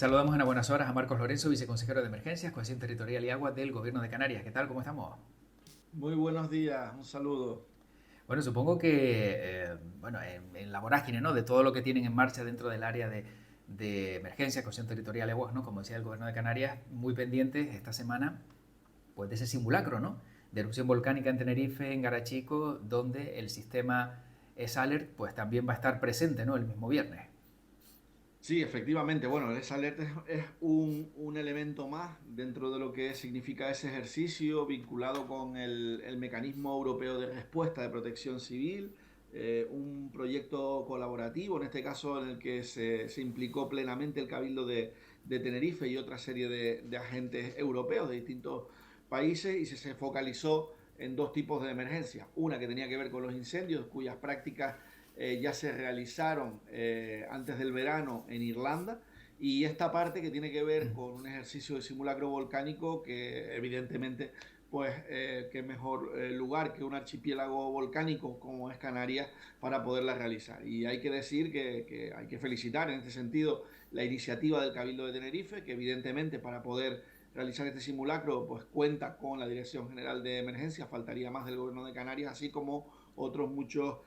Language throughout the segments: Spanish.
Saludamos en a buenas horas a Marcos Lorenzo, viceconsejero de Emergencias, Cohesión Territorial y Agua del Gobierno de Canarias. ¿Qué tal? ¿Cómo estamos? Muy buenos días, un saludo. Bueno, supongo que en la vorágine, ¿no?, de todo lo que tienen en marcha dentro del área de emergencia, cohesión territorial y aguas, ¿no?, como decía el Gobierno de Canarias, muy pendientes esta semana pues de ese simulacro, ¿no?, de erupción volcánica en Tenerife, en Garachico, donde el sistema S-Alert pues también va a estar presente, ¿no?, el mismo viernes. Sí, efectivamente, bueno, el alerta es un elemento más dentro de lo que significa ese ejercicio vinculado con el mecanismo europeo de respuesta de protección civil, un proyecto colaborativo, en este caso en el que se implicó plenamente el Cabildo de Tenerife y otra serie de agentes europeos de distintos países y se focalizó en dos tipos de emergencias. Una que tenía que ver con los incendios, cuyas prácticas ya se realizaron antes del verano en Irlanda, y esta parte que tiene que ver con un ejercicio de simulacro volcánico que evidentemente pues qué mejor lugar que un archipiélago volcánico como es Canarias para poderla realizar. Y hay que decir que hay que felicitar en este sentido la iniciativa del Cabildo de Tenerife, que evidentemente para poder realizar este simulacro pues cuenta con la Dirección General de Emergencia, faltaría más del Gobierno de Canarias, así como otros muchos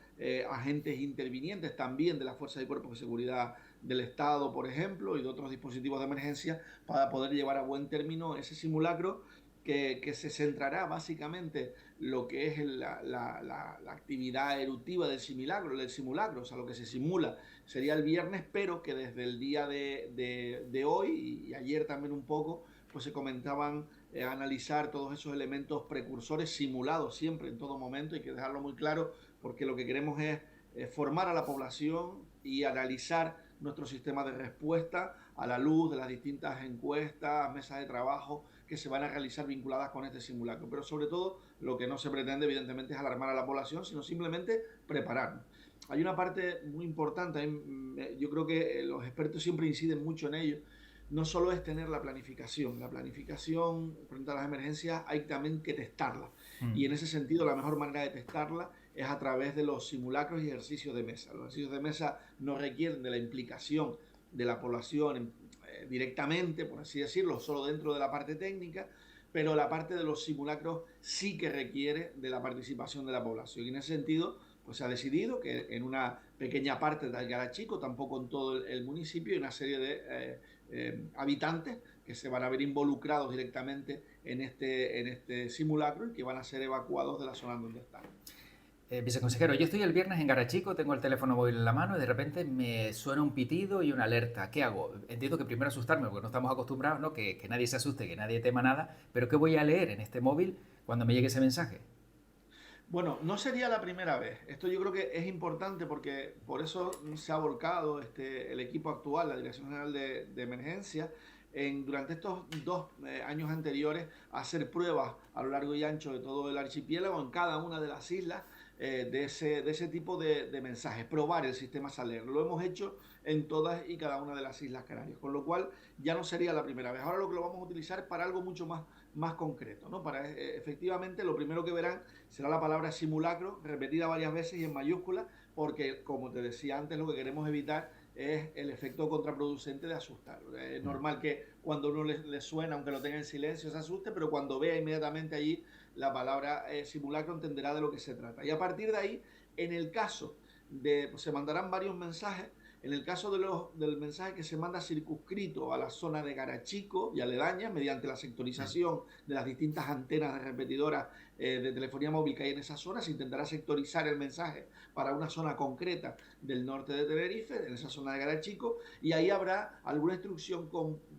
agentes intervinientes también de las fuerzas y cuerpos de seguridad del Estado, por ejemplo, y de otros dispositivos de emergencia para poder llevar a buen término ese simulacro que se centrará básicamente lo que es la actividad eruptiva del simulacro, o sea, lo que se simula sería el viernes, pero que desde el día de hoy y ayer también un poco, pues se comentaban analizar todos esos elementos precursores simulados siempre, en todo momento, hay que dejarlo muy claro, porque lo que queremos es formar a la población y analizar nuestro sistema de respuesta a la luz de las distintas encuestas, mesas de trabajo que se van a realizar vinculadas con este simulacro. Pero sobre todo lo que no se pretende evidentemente es alarmar a la población, sino simplemente prepararnos. Hay una parte muy importante, yo creo que los expertos siempre inciden mucho en ello, no solo es tener la planificación frente a las emergencias hay también que testarla. Mm. Y en ese sentido la mejor manera de testarla es a través de los simulacros y ejercicios de mesa. Los ejercicios de mesa no requieren de la implicación de la población directamente, por así decirlo, solo dentro de la parte técnica, pero la parte de los simulacros sí que requiere de la participación de la población. Y en ese sentido, pues se ha decidido que en una pequeña parte de Garachico, tampoco en todo el municipio, hay una serie de habitantes que se van a ver involucrados directamente en este simulacro y que van a ser evacuados de la zona donde están. Viceconsejero, yo estoy el viernes en Garachico, tengo el teléfono móvil en la mano y de repente me suena un pitido y una alerta. ¿Qué hago? Entiendo que primero asustarme porque no estamos acostumbrados, ¿no? Que nadie se asuste, que nadie tema nada, pero ¿qué voy a leer en este móvil cuando me llegue ese mensaje? Bueno, no sería la primera vez. Esto yo creo que es importante porque por eso se ha volcado el equipo actual, la Dirección General de Emergencia, durante estos dos años anteriores a hacer pruebas a lo largo y ancho de todo el archipiélago, en cada una de las islas, de ese tipo de mensajes, probar el sistema Saler. Lo hemos hecho en todas y cada una de las Islas Canarias, con lo cual ya no sería la primera vez. Ahora lo que lo vamos a utilizar para algo mucho más concreto, ¿no? Para efectivamente lo primero que verán será la palabra simulacro, repetida varias veces y en mayúsculas, porque como te decía antes, lo que queremos evitar es el efecto contraproducente de asustar. Es normal que cuando uno le suena, aunque lo tenga en silencio, se asuste, pero cuando vea inmediatamente allí la palabra simulacro entenderá de lo que se trata. Y a partir de ahí, en el caso pues se mandarán varios mensajes. En el caso del mensaje que se manda circunscrito a la zona de Garachico y aledañas, mediante la sectorización de las distintas antenas de repetidoras de telefonía móvil que hay en esa zona, se intentará sectorizar el mensaje para una zona concreta del norte de Tenerife, en esa zona de Garachico, y ahí habrá alguna instrucción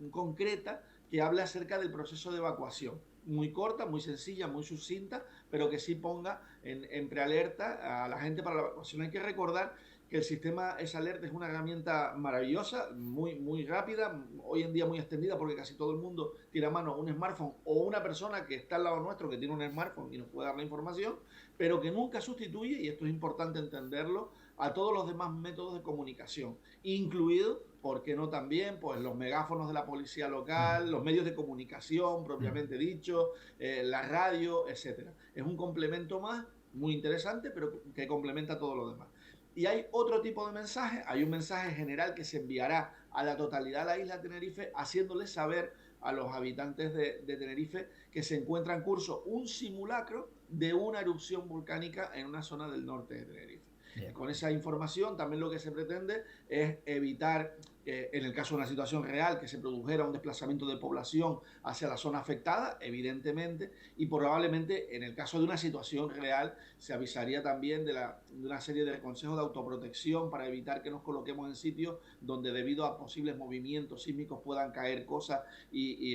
concreta que hable acerca del proceso de evacuación. Muy corta, muy sencilla, muy sucinta, pero que sí ponga en prealerta a la gente para la evacuación. Hay que recordar que el sistema S-Alert es una herramienta maravillosa, muy rápida, hoy en día muy extendida porque casi todo el mundo tiene a mano un smartphone o una persona que está al lado nuestro que tiene un smartphone y nos puede dar la información, pero que nunca sustituye, y esto es importante entenderlo, a todos los demás métodos de comunicación, incluido, ¿por qué no también? Pues los megáfonos de la policía local, los medios de comunicación propiamente dicho, la radio, etcétera. Es un complemento más muy interesante, pero que complementa todo lo demás. Y hay otro tipo de mensaje, hay un mensaje general que se enviará a la totalidad de la isla de Tenerife, haciéndoles saber a los habitantes de Tenerife que se encuentra en curso un simulacro de una erupción volcánica en una zona del norte de Tenerife. Y Bien. con esa información también lo que se pretende es evitar, en el caso de una situación real, que se produjera un desplazamiento de población hacia la zona afectada, evidentemente, y probablemente en el caso de una situación real se avisaría también de una serie de consejos de autoprotección para evitar que nos coloquemos en sitios donde debido a posibles movimientos sísmicos puedan caer cosas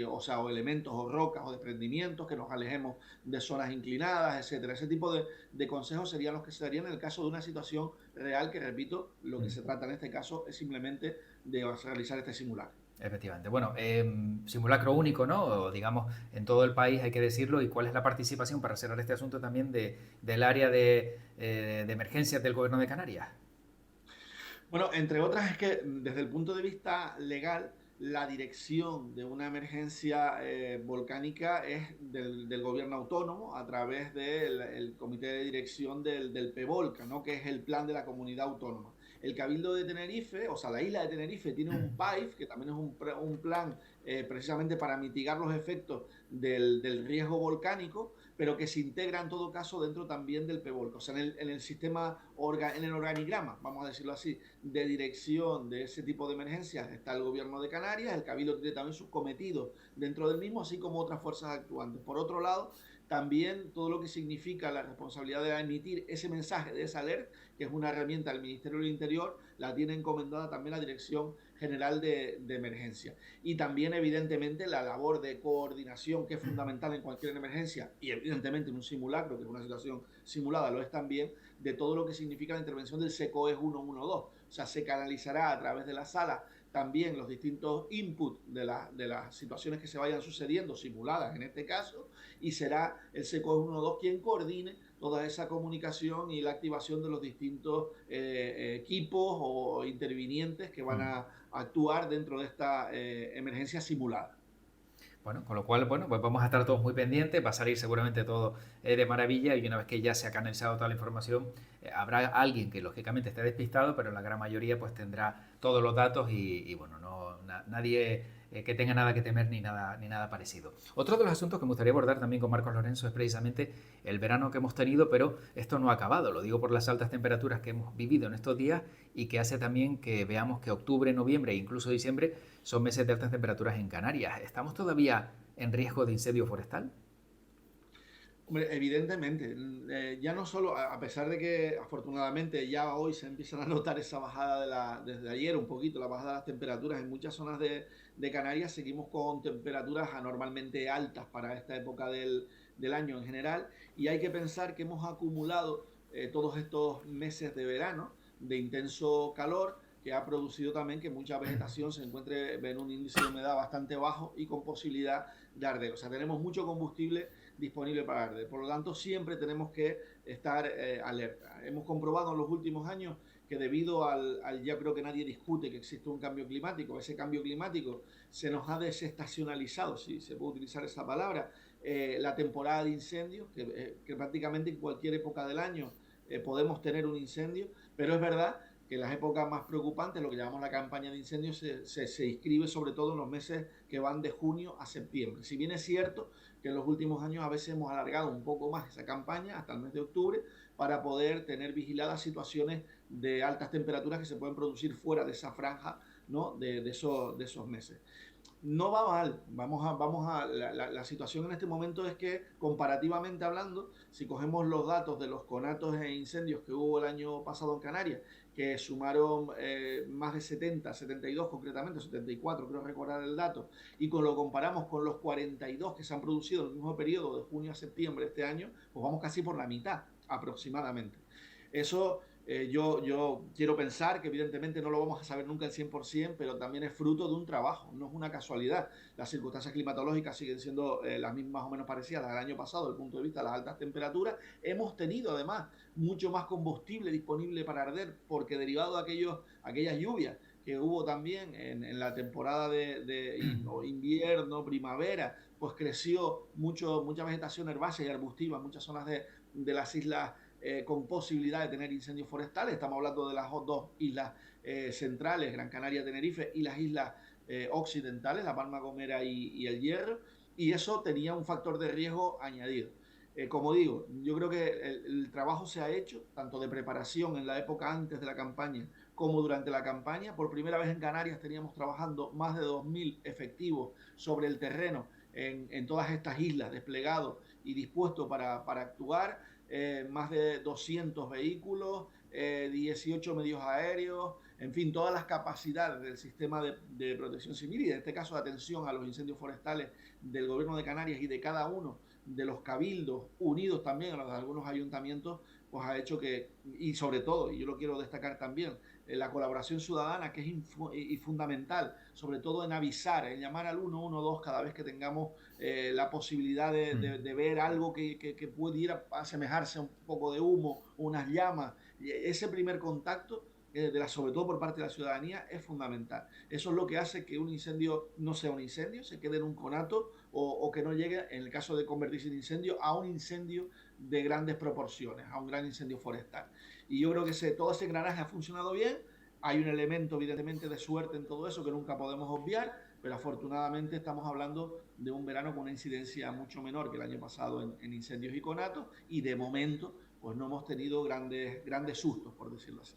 o sea, o elementos o rocas o desprendimientos, que nos alejemos de zonas inclinadas, etcétera. Ese tipo de consejos serían los que se darían en el caso de una situación real, que repito, lo que se trata en este caso es simplemente de realizar este simulacro. Efectivamente. Bueno, simulacro único, ¿no? O, digamos, en todo el país hay que decirlo. ¿Y cuál es la participación para cerrar este asunto también del área de emergencias del Gobierno de Canarias? Bueno, entre otras es que desde el punto de vista legal, la dirección de una emergencia volcánica es del gobierno autónomo a través del comité de dirección del PEVOLCA, ¿no? Que es el plan de la comunidad autónoma. El Cabildo de Tenerife, o sea, la isla de Tenerife tiene un PAIF, que también es un plan precisamente para mitigar los efectos del riesgo volcánico, pero que se integra en todo caso dentro también del PEVOLCA, o sea, en el sistema, en el organigrama, vamos a decirlo así, de dirección de ese tipo de emergencias está el gobierno de Canarias, el Cabildo tiene también sus cometidos dentro del mismo, así como otras fuerzas actuantes. Por otro lado, también todo lo que significa la responsabilidad de emitir ese mensaje de esa alerta, que es una herramienta del Ministerio del Interior, la tiene encomendada también la Dirección General de Emergencia. Y también, evidentemente, la labor de coordinación, que es fundamental en cualquier emergencia, y evidentemente en un simulacro, que es una situación simulada, lo es también, de todo lo que significa la intervención del SECOES 112. O sea, se canalizará a través de la sala también los distintos inputs de las situaciones que se vayan sucediendo, simuladas en este caso, y será el SECOES 112 quien coordine toda esa comunicación y la activación de los distintos equipos o intervinientes que van a actuar dentro de esta emergencia simulada. Bueno, con lo cual, bueno, pues vamos a estar todos muy pendientes, va a salir seguramente todo de maravilla y una vez que ya se ha canalizado toda la información, habrá alguien que lógicamente esté despistado, pero la gran mayoría pues tendrá todos los datos y bueno, nadie que tenga nada que temer ni nada parecido. Otro de los asuntos que me gustaría abordar también con Marcos Lorenzo es precisamente el verano que hemos tenido, pero esto no ha acabado, lo digo por las altas temperaturas que hemos vivido en estos días y que hace también que veamos que octubre, noviembre e incluso diciembre son meses de altas temperaturas en Canarias. ¿Estamos todavía en riesgo de incendio forestal? Hombre, evidentemente, ya no solo, a pesar de que afortunadamente ya hoy se empiezan a notar esa bajada desde ayer un poquito, la bajada de las temperaturas en muchas zonas de Canarias, seguimos con temperaturas anormalmente altas para esta época del año en general, y hay que pensar que hemos acumulado todos estos meses de verano de intenso calor, que ha producido también que mucha vegetación se encuentre en un índice de humedad bastante bajo y con posibilidad de arder. O sea, tenemos mucho combustible disponible para arder. Por lo tanto, siempre tenemos que estar alerta. Hemos comprobado en los últimos años que debido ya creo que nadie discute que existe un cambio climático, ese cambio climático se nos ha desestacionalizado, si se puede utilizar esa palabra, la temporada de incendios, que prácticamente en cualquier época del año podemos tener un incendio, pero es verdad que en las épocas más preocupantes, lo que llamamos la campaña de incendios, se inscribe sobre todo en los meses que van de junio a septiembre. Si bien es cierto que en los últimos años a veces hemos alargado un poco más esa campaña hasta el mes de octubre para poder tener vigiladas situaciones de altas temperaturas que se pueden producir fuera de esa franja, ¿no? de esos meses. No va mal, la situación en este momento es que comparativamente hablando, si cogemos los datos de los conatos e incendios que hubo el año pasado en Canarias, que sumaron más de 70, 72 concretamente, 74 creo recordar el dato, y lo comparamos con los 42 que se han producido en el mismo periodo de junio a septiembre de este año, pues vamos casi por la mitad aproximadamente. Eso yo quiero pensar que evidentemente no lo vamos a saber nunca al 100%, pero también es fruto de un trabajo, no es una casualidad. Las circunstancias climatológicas siguen siendo las mismas más o menos parecidas al año pasado desde el punto de vista de las altas temperaturas. Hemos tenido además mucho más combustible disponible para arder porque derivado de aquellas lluvias que hubo también en la temporada de invierno, primavera, pues creció mucha vegetación herbácea y arbustiva en muchas zonas de las islas con posibilidad de tener incendios forestales. Estamos hablando de las dos islas centrales, Gran Canaria, Tenerife y las islas occidentales, La Palma, Gomera y El Hierro, y eso tenía un factor de riesgo añadido. Como digo, yo creo que el trabajo se ha hecho, tanto de preparación en la época antes de la campaña como durante la campaña. Por primera vez en Canarias teníamos trabajando más de 2.000 efectivos sobre el terreno en todas estas islas, desplegados y dispuestos para actuar. Más de 200 vehículos, 18 medios aéreos, en fin, todas las capacidades del sistema de protección civil y en este caso de atención a los incendios forestales del gobierno de Canarias y de cada uno de los cabildos, unidos también a los de algunos ayuntamientos, pues ha hecho que, y sobre todo, y yo lo quiero destacar también, la colaboración ciudadana, que es fundamental, sobre todo en avisar, en llamar al 112 cada vez que tengamos la posibilidad de ver algo que pudiera asemejarse a un poco de humo, unas llamas. Ese primer contacto, sobre todo por parte de la ciudadanía, es fundamental. Eso es lo que hace que un incendio no sea un incendio, se quede en un conato o que no llegue, en el caso de convertirse en incendio, a un incendio de grandes proporciones, a un gran incendio forestal. Y yo creo que todo ese engranaje ha funcionado bien. Hay un elemento, evidentemente, de suerte en todo eso que nunca podemos obviar, pero afortunadamente estamos hablando de un verano con una incidencia mucho menor que el año pasado en incendios y conatos, y de momento pues no hemos tenido grandes sustos, por decirlo así.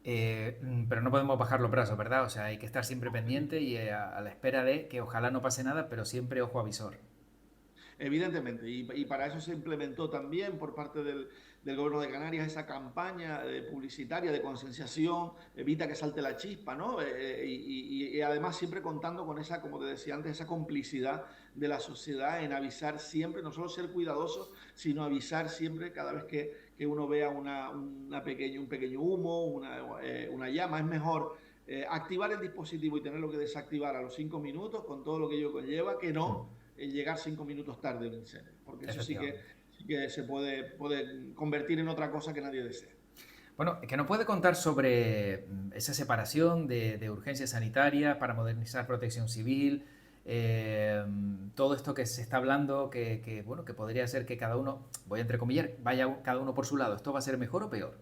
Pero no podemos bajar los brazos, ¿verdad? O sea, hay que estar siempre pendiente y a la espera de que ojalá no pase nada, pero siempre ojo avisor. Evidentemente, y para eso se implementó también por parte del gobierno de Canarias esa campaña publicitaria de concienciación, evita que salte la chispa, ¿no? Y además siempre contando con esa, como te decía antes, esa complicidad de la sociedad en avisar siempre, no solo ser cuidadosos, sino avisar siempre cada vez que uno vea un pequeño humo, una llama. Es mejor activar el dispositivo y tenerlo que desactivar a los 5 minutos con todo lo que ello conlleva, que no llegar 5 minutos tarde a un incendio, porque eso sí que se puede convertir en otra cosa que nadie desea. Bueno, que nos puede contar sobre esa separación de urgencia sanitaria para modernizar protección civil, todo esto que se está hablando, bueno, que podría ser que cada uno, voy a entrecomillar, vaya cada uno por su lado. ¿Esto va a ser mejor o peor?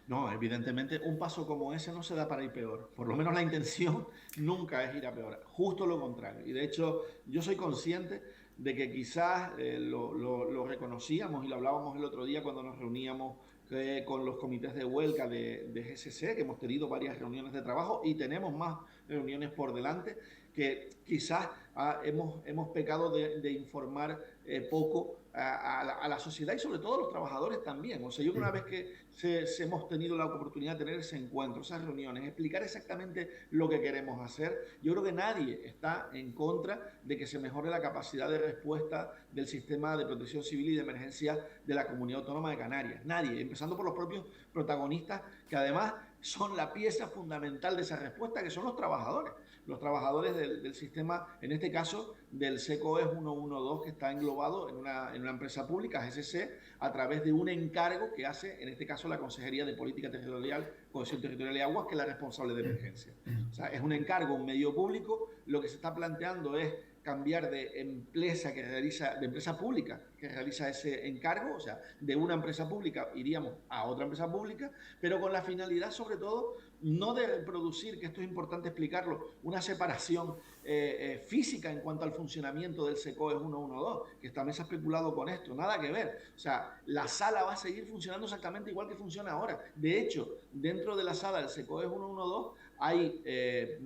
No, evidentemente un paso como ese no se da para ir peor. Por lo menos la intención nunca es ir a peor, justo lo contrario. Y de hecho yo soy consciente de que quizás lo reconocíamos y lo hablábamos el otro día cuando nos reuníamos con los comités de huelga de GSC, que hemos tenido varias reuniones de trabajo y tenemos más reuniones por delante, que quizás hemos pecado de informar poco a la sociedad y sobre todo a los trabajadores también. O sea, yo creo que una vez que hemos tenido la oportunidad de tener ese encuentro, esas reuniones, explicar exactamente lo que queremos hacer, yo creo que nadie está en contra de que se mejore la capacidad de respuesta del sistema de protección civil y de emergencia de la Comunidad Autónoma de Canarias. Nadie, empezando por los propios protagonistas, que además son la pieza fundamental de esa respuesta, que son los trabajadores del sistema, en este caso del SECOES 112, que está englobado en una empresa pública, GSC, a través de un encargo que hace, en este caso, la Consejería de Política Territorial, Cohesión Territorial y Aguas, que es la responsable de emergencia. O sea, es un encargo, un medio público. Lo que se está planteando es cambiar de empresa pública que realiza ese encargo, o sea, de una empresa pública iríamos a otra empresa pública, pero con la finalidad sobre todo no de producir, que esto es importante explicarlo, una separación física en cuanto al funcionamiento del SECOES 112, que también se ha especulado con esto, nada que ver. O sea, la sala va a seguir funcionando exactamente igual que funciona ahora. De hecho, dentro de la sala del SECOES 112 hay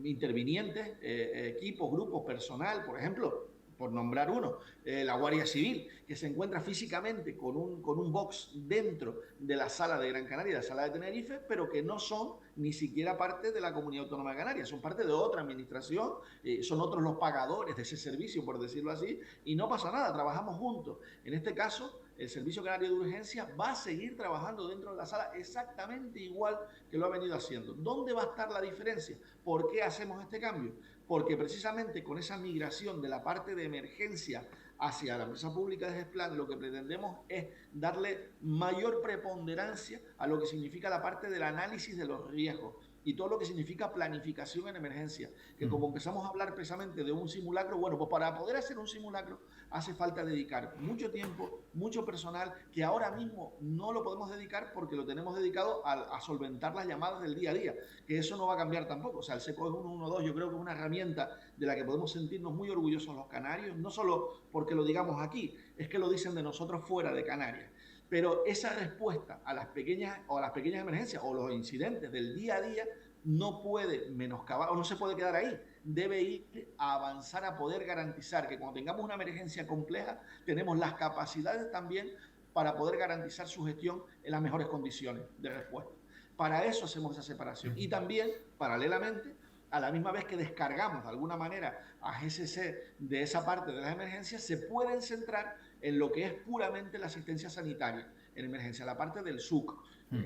intervinientes, equipos, grupos, personal, por ejemplo, por nombrar uno, la Guardia Civil, que se encuentra físicamente con un box dentro de la sala de Gran Canaria, la sala de Tenerife, pero que no son ni siquiera parte de la Comunidad Autónoma de Canarias, son parte de otra administración, son otros los pagadores de ese servicio, por decirlo así, y no pasa nada, trabajamos juntos. En este caso, el Servicio Canario de Urgencia va a seguir trabajando dentro de la sala exactamente igual que lo ha venido haciendo. ¿Dónde va a estar la diferencia? ¿Por qué hacemos este cambio? Porque precisamente con esa migración de la parte de emergencia hacia la empresa pública de GESPLAN, lo que pretendemos es darle mayor preponderancia a lo que significa la parte del análisis de los riesgos. y todo lo que significa planificación en emergencia. Que como empezamos a hablar precisamente de un simulacro, bueno, pues para poder hacer un simulacro hace falta dedicar mucho tiempo, mucho personal, que ahora mismo no lo podemos dedicar porque lo tenemos dedicado a solventar las llamadas del día a día, que eso no va a cambiar tampoco. O sea, el SECO 112 yo creo que es una herramienta de la que podemos sentirnos muy orgullosos los canarios, no solo porque lo digamos aquí, es que lo dicen de nosotros fuera de Canarias. Pero esa respuesta a las pequeñas emergencias o los incidentes del día a día no puede menoscabar o no se puede quedar ahí. Debe ir a avanzar a poder garantizar que cuando tengamos una emergencia compleja tenemos las capacidades también para poder garantizar su gestión en las mejores condiciones de respuesta. Para eso hacemos esa separación. Y también, paralelamente, a la misma vez que descargamos de alguna manera a GCC de esa parte de las emergencias, se pueden centrar en lo que es puramente la asistencia sanitaria en emergencia, la parte del SUC.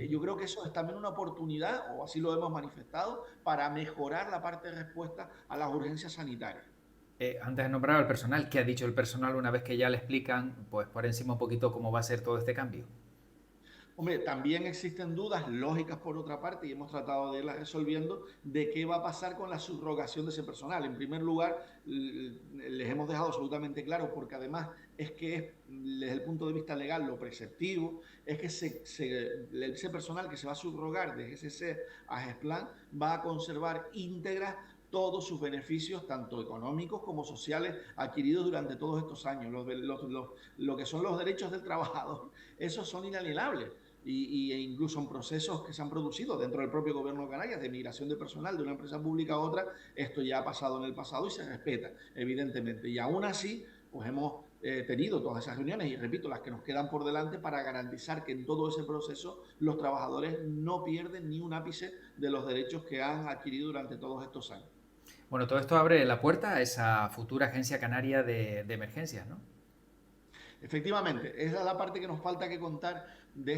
Yo creo que eso es también una oportunidad, o así lo hemos manifestado, para mejorar la parte de respuesta a las urgencias sanitarias. Antes de nombrar al personal, ¿qué ha dicho el personal una vez que ya le explican, pues por encima un poquito cómo va a ser todo este cambio? Hombre, también existen dudas lógicas por otra parte y hemos tratado de irlas resolviendo de qué va a pasar con la subrogación de ese personal. En primer lugar, les hemos dejado absolutamente claro, porque además es que es, desde el punto de vista legal, lo preceptivo, es que ese personal que se va a subrogar de GCC a GESPLAN va a conservar íntegras todos sus beneficios, tanto económicos como sociales, adquiridos durante todos estos años. Lo que son los derechos del trabajador, esos son inalienables. E incluso en procesos que se han producido dentro del propio gobierno de Canarias de migración de personal de una empresa pública a otra, esto ya ha pasado en el pasado y se respeta, evidentemente. Y aún así, pues hemos tenido todas esas reuniones y repito, las que nos quedan por delante para garantizar que en todo ese proceso los trabajadores no pierden ni un ápice de los derechos que han adquirido durante todos estos años. Bueno, todo esto abre la puerta a esa futura agencia canaria de emergencias, ¿no? Efectivamente, esa es la parte que nos falta que contar de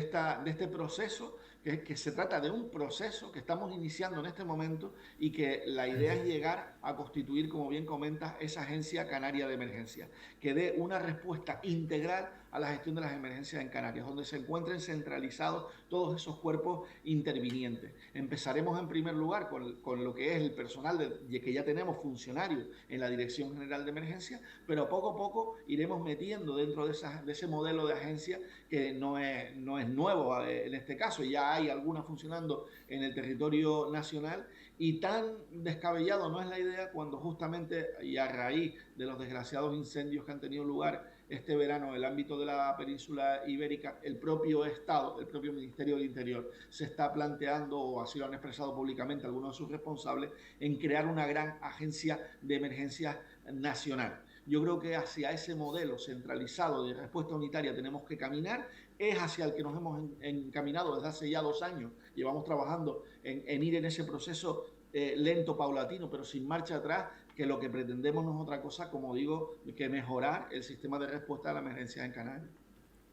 este proceso, que se trata de un proceso que estamos iniciando en este momento y que la idea es llegar a constituir, como bien comentas, esa agencia canaria de emergencia, que dé una respuesta integral a la gestión de las emergencias en Canarias, donde se encuentren centralizados todos esos cuerpos intervinientes. Empezaremos en primer lugar con lo que es el personal que ya tenemos funcionarios en la Dirección General de Emergencia, pero poco a poco iremos metiendo dentro de ese modelo de agencia que no es nuevo en este caso, ya hay algunas funcionando en el territorio nacional y tan descabellado no es la idea cuando justamente y a raíz de los desgraciados incendios que han tenido lugar este verano en el ámbito de la península ibérica, el propio Estado, el propio Ministerio del Interior se está planteando, o así lo han expresado públicamente algunos de sus responsables, en crear una gran agencia de emergencias nacional. Yo creo que hacia ese modelo centralizado de respuesta unitaria tenemos que caminar, es hacia el que nos hemos encaminado desde hace ya 2 años, llevamos trabajando en ir en ese proceso lento, paulatino, pero sin marcha atrás, que lo que pretendemos no es otra cosa, como digo, que mejorar el sistema de respuesta a la emergencia en Canarias.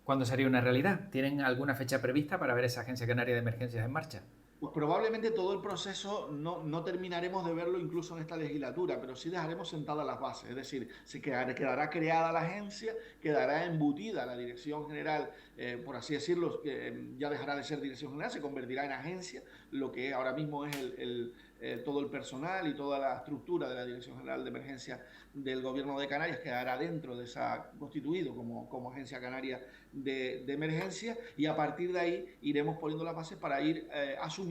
¿Cuándo sería una realidad? ¿Tienen alguna fecha prevista para ver esa agencia canaria de emergencias en marcha? Pues probablemente todo el proceso no terminaremos de verlo incluso en esta legislatura, pero sí dejaremos sentadas las bases, es decir, quedará creada la agencia, quedará embutida la Dirección General, por así decirlo, que ya dejará de ser Dirección General, se convertirá en agencia, lo que ahora mismo es todo el personal y toda la estructura de la Dirección General de Emergencia del Gobierno de Canarias quedará dentro de esa, constituido como Agencia Canaria de Emergencia, y a partir de ahí iremos poniendo las bases para ir asumiendo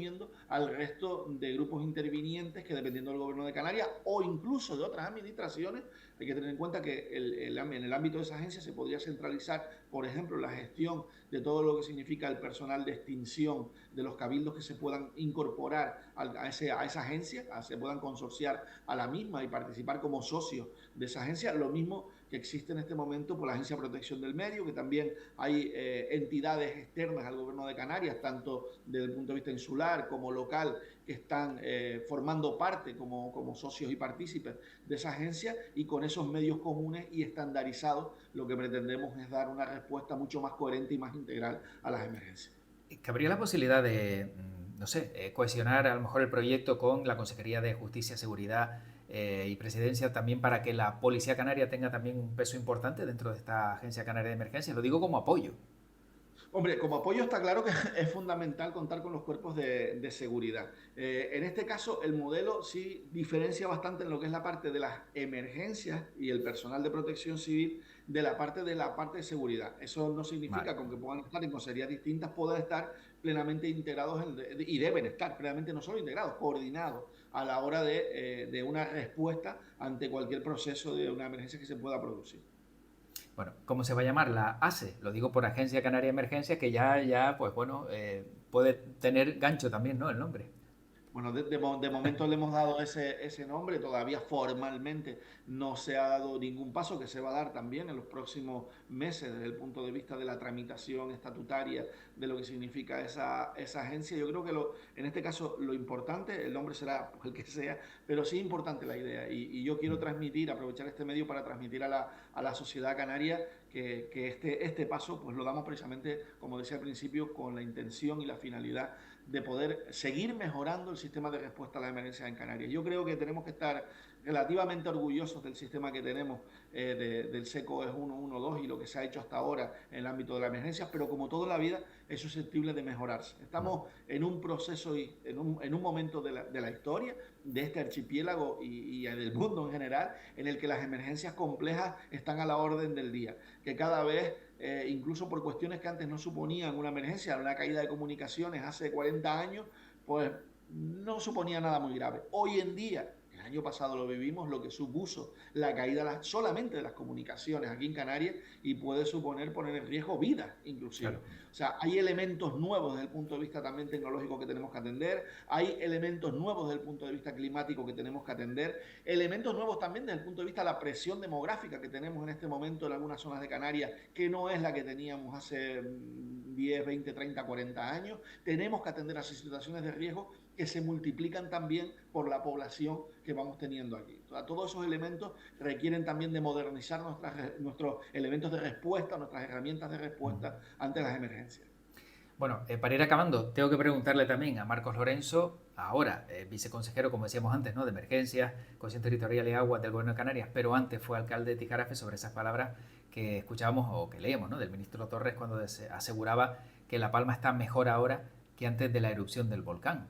al resto de grupos intervinientes que, dependiendo del Gobierno de Canarias o incluso de otras administraciones, hay que tener en cuenta que en el ámbito de esa agencia se podría centralizar, por ejemplo, la gestión de todo lo que significa el personal de extinción, de los cabildos que se puedan incorporar a esa agencia, se puedan consorciar a la misma y participar como socios de esa agencia. Lo mismo que existe en este momento por la Agencia de Protección del Medio, que también hay entidades externas al Gobierno de Canarias, tanto desde el punto de vista insular como local, que están formando parte como socios y partícipes de esa agencia, y con esos medios comunes y estandarizados lo que pretendemos es dar una respuesta mucho más coherente y más integral a las emergencias. ¿Cabría la posibilidad de, no sé, cohesionar a lo mejor el proyecto con la Consejería de Justicia, Seguridad y Presidencia también para que la Policía Canaria tenga también un peso importante dentro de esta Agencia Canaria de Emergencias? Lo digo como apoyo. Hombre, como apoyo está claro que es fundamental contar con los cuerpos de seguridad. En este caso, el modelo sí diferencia bastante en lo que es la parte de las emergencias y el personal de protección civil de la parte de seguridad. Eso no Vale. significa que aunque puedan estar en consejerías distintas, puedan estar plenamente integrados y deben estar plenamente no solo integrados, coordinados a la hora de una respuesta ante cualquier proceso de una emergencia que se pueda producir. Bueno, ¿cómo se va a llamar? La ASE, lo digo por Agencia Canaria de Emergencia, que pues bueno, puede tener gancho también, ¿no? El nombre. Bueno, de momento le hemos dado ese nombre, todavía formalmente no se ha dado ningún paso, que se va a dar también en los próximos meses desde el punto de vista de la tramitación estatutaria de lo que significa esa agencia. Yo creo que en este caso lo importante, el nombre será el que sea, pero sí importante la idea. Y yo quiero transmitir, aprovechar este medio para transmitir a la sociedad canaria que este paso pues lo damos precisamente, como decía al principio, con la intención y la finalidad de poder seguir mejorando el sistema de respuesta a las emergencias en Canarias. Yo creo que tenemos que estar relativamente orgullosos del sistema que tenemos del SECOES 112 y lo que se ha hecho hasta ahora en el ámbito de las emergencias, pero como toda la vida es susceptible de mejorarse. Estamos en un proceso y en un momento de la historia de este archipiélago y del mundo en general en el que las emergencias complejas están a la orden del día, que cada vez incluso por cuestiones que antes no suponían una emergencia, una caída de comunicaciones hace 40 años, pues no suponía nada muy grave. Hoy en día, el año pasado lo vivimos, lo que supuso la caída solamente de las comunicaciones aquí en Canarias y puede suponer poner en riesgo vidas inclusive. Claro. O sea, hay elementos nuevos desde el punto de vista también tecnológico que tenemos que atender, hay elementos nuevos desde el punto de vista climático que tenemos que atender, elementos nuevos también desde el punto de vista de la presión demográfica que tenemos en este momento en algunas zonas de Canarias, que no es la que teníamos hace 10, 20, 30, 40 años. Tenemos que atender a esas situaciones de riesgo que se multiplican también por la población que vamos teniendo aquí. O sea, todos esos elementos requieren también de modernizar nuestros elementos de respuesta, nuestras herramientas de respuesta ante las emergencias. Bueno, para ir acabando, tengo que preguntarle también a Marcos Lorenzo, ahora viceconsejero, como decíamos antes, ¿no? De Emergencias, Cohesión Territorial y Agua del Gobierno de Canarias, pero antes fue alcalde de Tijarafe, sobre esas palabras que escuchábamos o que leíamos, ¿no? Del ministro Torres cuando aseguraba que La Palma está mejor ahora que antes de la erupción del volcán.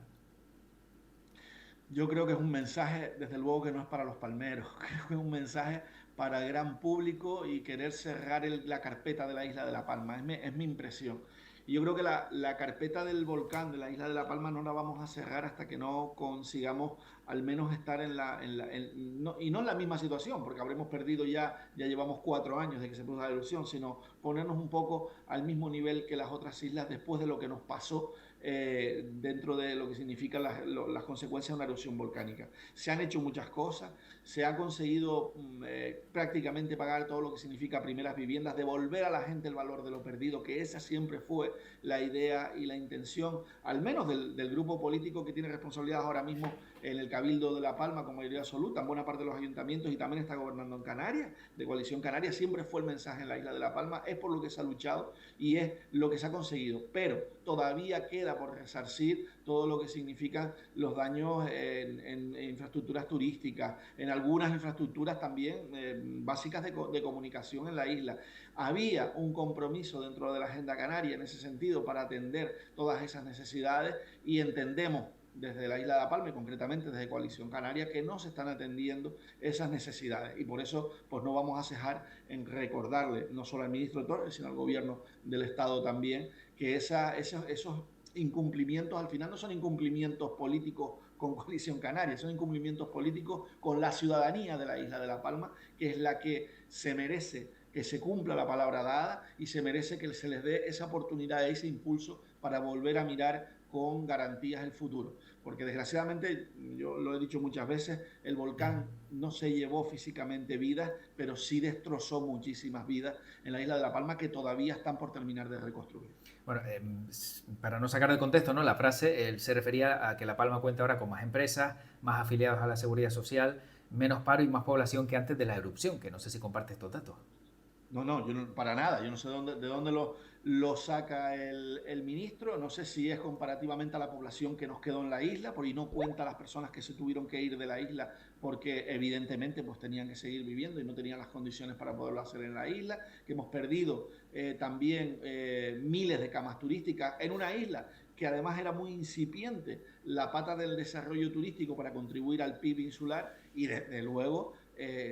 Yo creo que es un mensaje, desde luego que no es para los palmeros, creo que es un mensaje para el gran público y querer cerrar la carpeta de la isla de La Palma, es mi impresión. Y yo creo que la carpeta del volcán de la isla de La Palma no la vamos a cerrar hasta que no consigamos al menos estar y no en la misma situación, porque habremos perdido ya llevamos 4 años de que se produjo la erupción, sino ponernos un poco al mismo nivel que las otras islas después de lo que nos pasó dentro de lo que significa las consecuencias de una erupción volcánica. Se han hecho muchas cosas, se ha conseguido prácticamente pagar todo lo que significa primeras viviendas, devolver a la gente el valor de lo perdido, que esa siempre fue la idea y la intención, al menos del grupo político que tiene responsabilidad ahora mismo en el Cabildo de La Palma con mayoría absoluta, en buena parte de los ayuntamientos y también está gobernando en Canarias, de Coalición Canaria, siempre fue el mensaje en la isla de La Palma, es por lo que se ha luchado y es lo que se ha conseguido, pero todavía queda por resarcir todo lo que significan los daños en infraestructuras turísticas, en algunas infraestructuras también básicas de comunicación en la isla. Había un compromiso dentro de la Agenda Canaria en ese sentido para atender todas esas necesidades y entendemos desde la isla de La Palma y concretamente desde Coalición Canaria que no se están atendiendo esas necesidades y por eso pues no vamos a cejar en recordarle no solo al ministro Torres sino al gobierno del Estado también que esos incumplimientos al final no son incumplimientos políticos con Coalición Canaria, son incumplimientos políticos con la ciudadanía de la isla de La Palma, que es la que se merece que se cumpla la palabra dada y se merece que se les dé esa oportunidad, ese impulso para volver a mirar con garantías el futuro. Porque desgraciadamente, yo lo he dicho muchas veces, el volcán no se llevó físicamente vidas, pero sí destrozó muchísimas vidas en la isla de La Palma que todavía están por terminar de reconstruir. Bueno, para no sacar de contexto, ¿no? La frase se refería a que La Palma cuenta ahora con más empresas, más afiliados a la seguridad social, menos paro y más población que antes de la erupción, que no sé si comparte estos datos. No, no, yo no, para nada. Yo no sé de dónde lo saca el ministro. No sé si es comparativamente a la población que nos quedó en la isla, porque no cuenta las personas que se tuvieron que ir de la isla porque evidentemente pues tenían que seguir viviendo y no tenían las condiciones para poderlo hacer en la isla, que hemos perdido también miles de camas turísticas en una isla que además era muy incipiente la pata del desarrollo turístico para contribuir al PIB insular y desde luego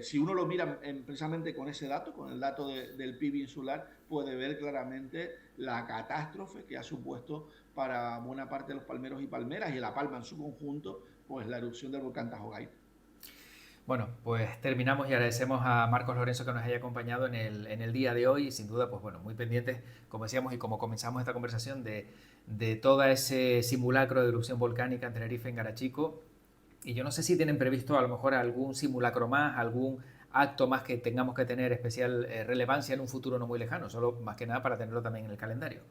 si uno lo mira precisamente con ese dato, con el dato del PIB insular, puede ver claramente la catástrofe que ha supuesto para buena parte de los palmeros y palmeras y La Palma en su conjunto, pues la erupción del volcán Tajo Gay. Bueno, pues terminamos y agradecemos a Marcos Lorenzo que nos haya acompañado en el día de hoy y sin duda, pues bueno, muy pendientes, como decíamos y como comenzamos esta conversación, de todo ese simulacro de erupción volcánica en Tenerife, en Garachico. Y yo no sé si tienen previsto a lo mejor algún simulacro más, algún acto más que tengamos que tener especial relevancia en un futuro no muy lejano, solo más que nada para tenerlo también en el calendario.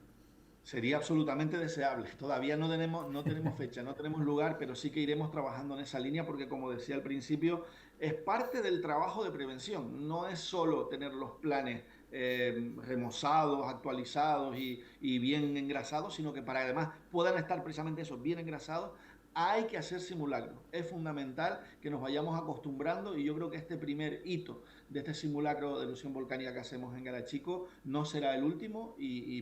Sería absolutamente deseable. Todavía no tenemos fecha, no tenemos lugar, pero sí que iremos trabajando en esa línea porque, como decía al principio, es parte del trabajo de prevención. No es solo tener los planes remozados, actualizados y bien engrasados, sino que para que además puedan estar precisamente esos bien engrasados, hay que hacer simulacros. Es fundamental que nos vayamos acostumbrando y yo creo que este primer hito de este simulacro de erupción volcánica que hacemos en Garachico no será el último y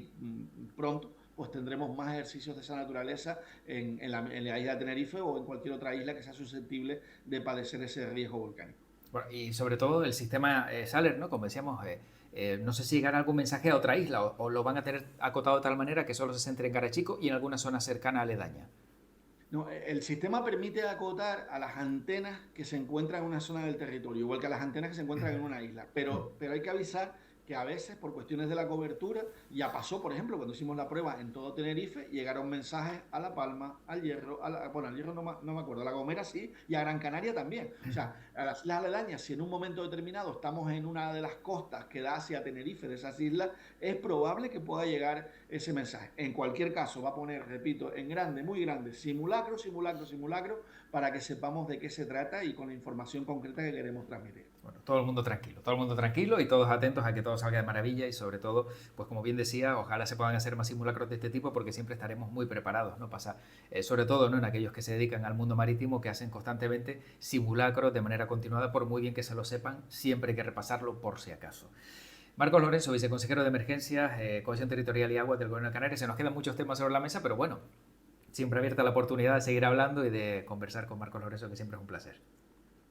pronto pues tendremos más ejercicios de esa naturaleza en la isla de Tenerife o en cualquier otra isla que sea susceptible de padecer ese riesgo volcánico. Bueno, y sobre todo el sistema Saler, ¿no? Como decíamos, no sé si llegará algún mensaje a otra isla o lo van a tener acotado de tal manera que solo se centre en Garachico y en alguna zona cercana aledaña. No, el sistema permite acotar a las antenas que se encuentran en una zona del territorio, igual que a las antenas que se encuentran en una isla. Pero hay que avisar que a veces, por cuestiones de la cobertura, ya pasó, por ejemplo, cuando hicimos la prueba en todo Tenerife, llegaron mensajes a La Palma, al Hierro, bueno, al Hierro no me acuerdo, a La Gomera sí, y a Gran Canaria también. O sea, a las islas aledañas, si en un momento determinado estamos en una de las costas que da hacia Tenerife de esas islas, es probable que pueda llegar ese mensaje. En cualquier caso, va a poner, repito, en grande, muy grande, simulacro, simulacro, simulacro, para que sepamos de qué se trata y con la información concreta que queremos transmitir. Bueno, todo el mundo tranquilo y todos atentos a que todo salga de maravilla y sobre todo, pues como bien decía, ojalá se puedan hacer más simulacros de este tipo porque siempre estaremos muy preparados, ¿no? Pasa, sobre todo, ¿no? En aquellos que se dedican al mundo marítimo que hacen constantemente simulacros de manera continuada, por muy bien que se lo sepan, siempre hay que repasarlo por si acaso. Marcos Lorenzo, viceconsejero de Emergencias, Cohesión Territorial y Aguas del Gobierno de Canarias. Se nos quedan muchos temas sobre la mesa, pero bueno, siempre abierta la oportunidad de seguir hablando y de conversar con Marcos Lorenzo, que siempre es un placer.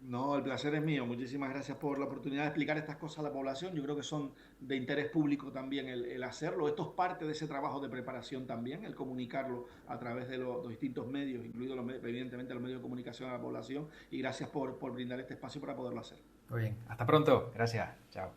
No, el placer es mío. Muchísimas gracias por la oportunidad de explicar estas cosas a la población. Yo creo que son de interés público también el hacerlo. Esto es parte de ese trabajo de preparación también, el comunicarlo a través de los distintos medios, incluidos evidentemente los medios de comunicación a la población. Y gracias por brindar este espacio para poderlo hacer. Muy bien, hasta pronto. Gracias. Chao.